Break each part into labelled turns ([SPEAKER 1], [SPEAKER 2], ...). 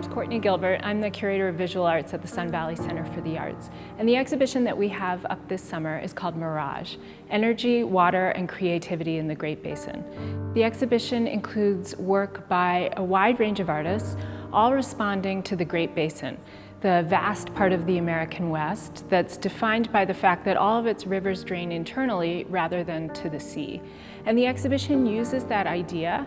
[SPEAKER 1] name's Courtney Gilbert. I'm the curator of visual arts at the Sun Valley Center for the Arts. And the exhibition that we have up this summer is called Mirage, Energy, Water, and Creativity in the Great Basin. The exhibition includes work by a wide range of artists, all responding to the Great Basin, the vast part of the American West that's defined by the fact that all of its rivers drain internally rather than to the sea. And the exhibition uses that idea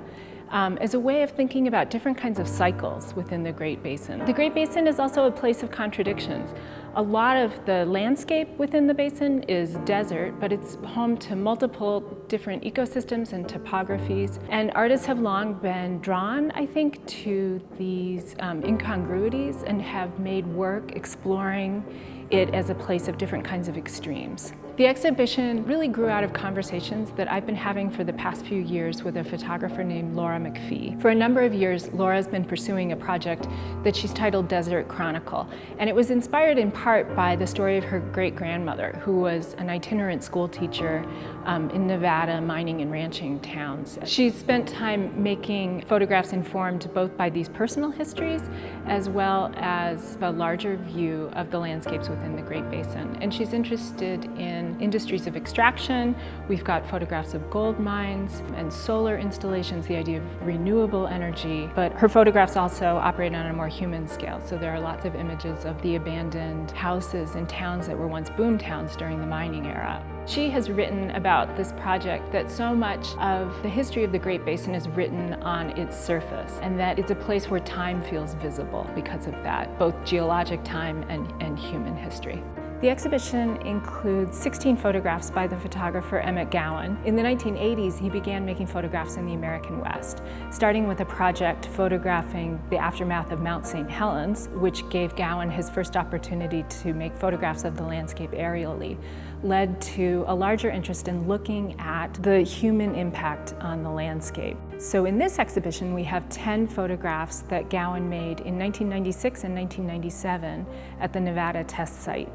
[SPEAKER 1] as a way of thinking about different kinds of cycles within the Great Basin. The Great Basin is also a place of contradictions. A lot of the landscape within the basin is desert, but it's home to multiple different ecosystems and topographies. And artists have long been drawn, I think, to these incongruities and have made work exploring it as a place of different kinds of extremes. The exhibition really grew out of conversations that I've been having for the past few years with a photographer named McPhee. For a number of years, Laura's been pursuing a project that she's titled Desert Chronicle, and it was inspired in part by the story of her great-grandmother, who was an itinerant school teacher in Nevada mining and ranching towns. She's spent time making photographs informed both by these personal histories as well as a larger view of the landscapes within the Great Basin. And she's interested in industries of extraction. We've got photographs of gold mines and solar installations, the idea of renewable energy, but her photographs also operate on a more human scale. So there are lots of images of the abandoned houses in towns that were once boom towns during the mining era. She has written about this project that so much of the history of the Great Basin is written on its surface, and that it's a place where time feels visible because of that, both geologic time and human history. The exhibition includes 16 photographs by the photographer Emmet Gowen. In the 1980s, he began making photographs in the American West, starting with a project photographing the aftermath of Mount St. Helens, which gave Gowen his first opportunity to make photographs of the landscape aerially, led to a larger interest in looking at the human impact on the landscape. So in this exhibition, we have 10 photographs that Gowen made in 1996 and 1997 at the Nevada test site,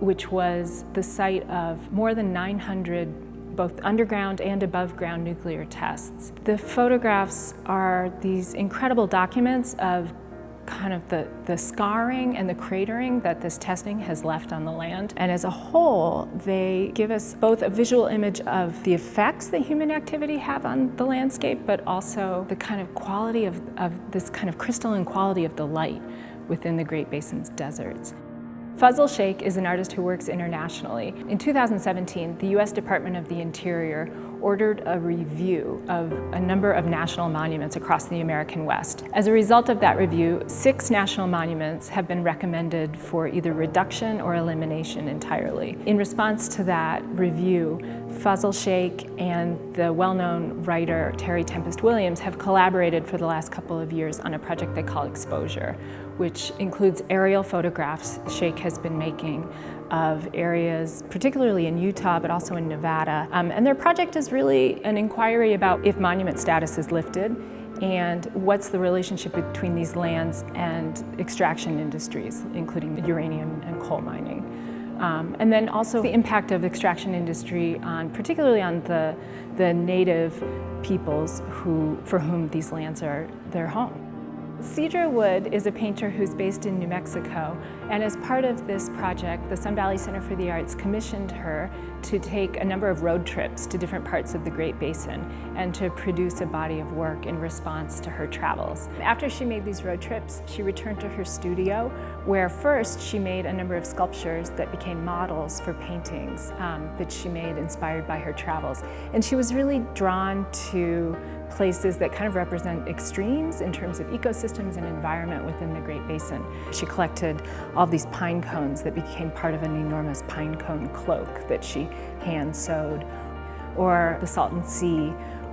[SPEAKER 1] which was the site of more than 900 both underground and above ground nuclear tests. The photographs are these incredible documents of kind of the scarring and the cratering that this testing has left on the land. And as a whole, they give us both a visual image of the effects that human activity have on the landscape, but also the kind of quality of this kind of crystalline quality of the light within the Great Basin's deserts. Fazl Sheikh is an artist who works internationally. In 2017, the U.S. Department of the Interior ordered a review of a number of national monuments across the American West. As a result of that review, 6 national monuments have been recommended for either reduction or elimination entirely. In response to that review, Fazl Sheikh and the well-known writer Terry Tempest Williams have collaborated for the last couple of years on a project they call Exposure, which includes aerial photographs Sheikh has been making of areas, particularly in Utah, but also in Nevada. And their project is really an inquiry about if monument status is lifted and what's the relationship between these lands and extraction industries, including uranium and coal mining. And then also the impact of the extraction industry on, particularly on the native peoples for whom these lands are their home. Sidra Wood is a painter who's based in New Mexico, and as part of this project, the Sun Valley Center for the Arts commissioned her to take a number of road trips to different parts of the Great Basin and to produce a body of work in response to her travels. After she made these road trips, she returned to her studio, where first she made a number of sculptures that became models for paintings that she made inspired by her travels. And she was really drawn to places that kind of represent extremes in terms of ecosystems and environment within the Great Basin. She collected all these pine cones that became part of an enormous pine cone cloak that she hand sewed. Or the Salton Sea,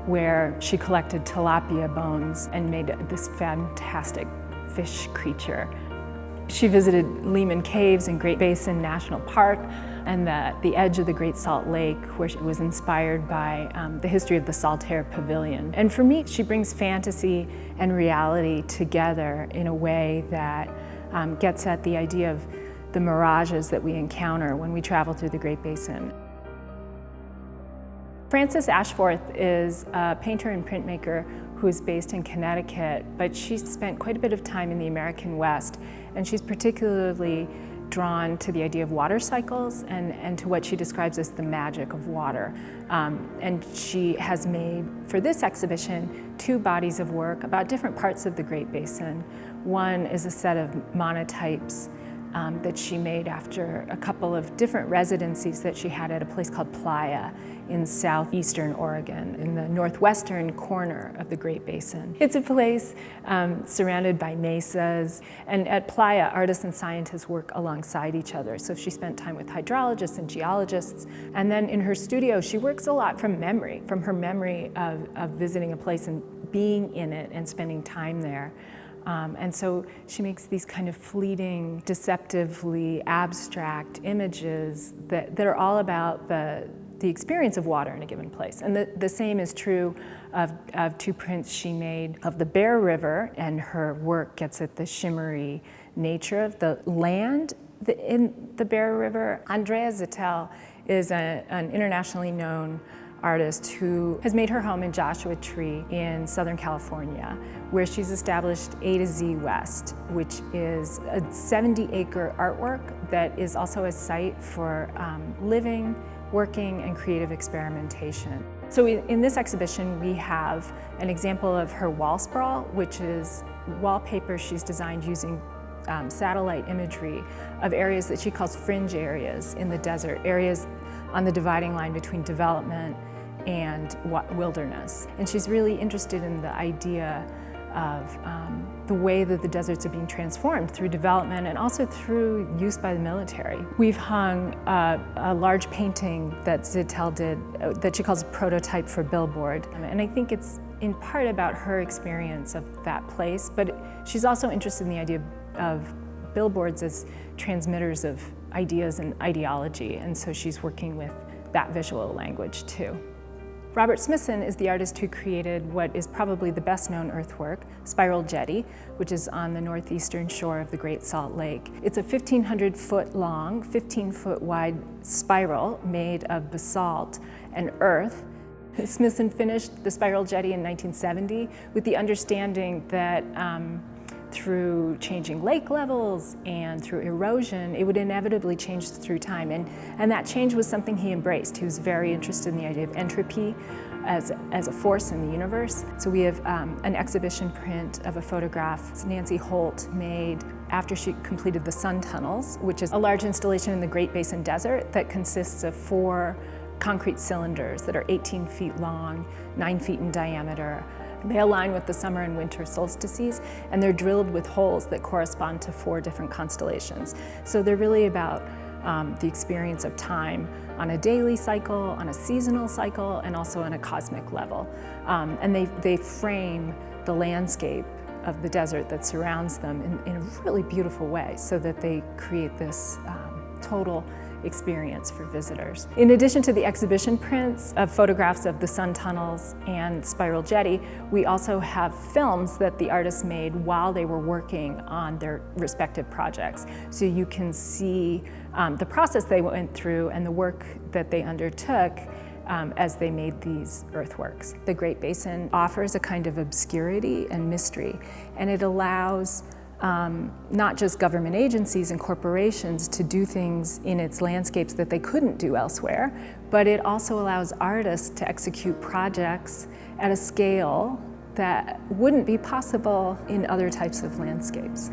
[SPEAKER 1] where she collected tilapia bones and made this fantastic fish creature. She visited Lehman Caves in Great Basin National Park and the edge of the Great Salt Lake, where she was inspired by the history of the Saltaire Pavilion. And for me, she brings fantasy and reality together in a way that gets at the idea of the mirages that we encounter when we travel through the Great Basin. Francis Ashforth is a painter and printmaker who's based in Connecticut, but she's spent quite a bit of time in the American West, and she's particularly drawn to the idea of water cycles and to what she describes as the magic of water. And she has made, for this exhibition, 2 bodies of work about different parts of the Great Basin. One is a set of monotypes that she made after a couple of different residencies that she had at a place called Playa in southeastern Oregon, in the northwestern corner of the Great Basin. It's a place surrounded by mesas, and at Playa, artists and scientists work alongside each other. So she spent time with hydrologists and geologists, and then in her studio, she works a lot from memory, from her memory of visiting a place and being in it and spending time there. And so she makes these kind of fleeting, deceptively abstract images that are all about the experience of water in a given place. And the same is true of 2 prints she made of the Bear River, and her work gets at the shimmery nature of the land in the Bear River. Ondrea Satele is an internationally known artist who has made her home in Joshua Tree in Southern California, where she's established A to Z West, which is a 70-acre artwork that is also a site for living, working, and creative experimentation. So in this exhibition, we have an example of her wall sprawl, which is wallpaper she's designed using satellite imagery of areas that she calls fringe areas in the desert, areas on the dividing line between development and wilderness. And she's really interested in the idea of the way that the deserts are being transformed through development and also through use by the military. We've hung a large painting that Satele did that she calls a prototype for billboard. And I think it's in part about her experience of that place, but she's also interested in the idea of billboards as transmitters of ideas and ideology, and so she's working with that visual language too. Robert Smithson is the artist who created what is probably the best known earthwork, Spiral Jetty, which is on the northeastern shore of the Great Salt Lake. It's a 1,500-foot long, 15-foot wide spiral made of basalt and earth. Smithson finished the Spiral Jetty in 1970 with the understanding that through changing lake levels and through erosion, it would inevitably change through time. And that change was something he embraced. He was very interested in the idea of entropy as a force in the universe. So we have an exhibition print of a photograph Nancy Holt made after she completed the sun tunnels, which is a large installation in the Great Basin desert that consists of 4 concrete cylinders that are 18 feet long, 9 feet in diameter. They align with the summer and winter solstices, and they're drilled with holes that correspond to 4 different constellations. So they're really about the experience of time on a daily cycle, on a seasonal cycle, and also on a cosmic level. And they frame the landscape of the desert that surrounds them in a really beautiful way, so that they create this total experience for visitors. In addition to the exhibition prints of photographs of the sun tunnels and Spiral Jetty, we also have films that the artists made while they were working on their respective projects. So you can see the process they went through and the work that they undertook as they made these earthworks. The Great Basin offers a kind of obscurity and mystery, and it allows not just government agencies and corporations to do things in its landscapes that they couldn't do elsewhere, but it also allows artists to execute projects at a scale that wouldn't be possible in other types of landscapes.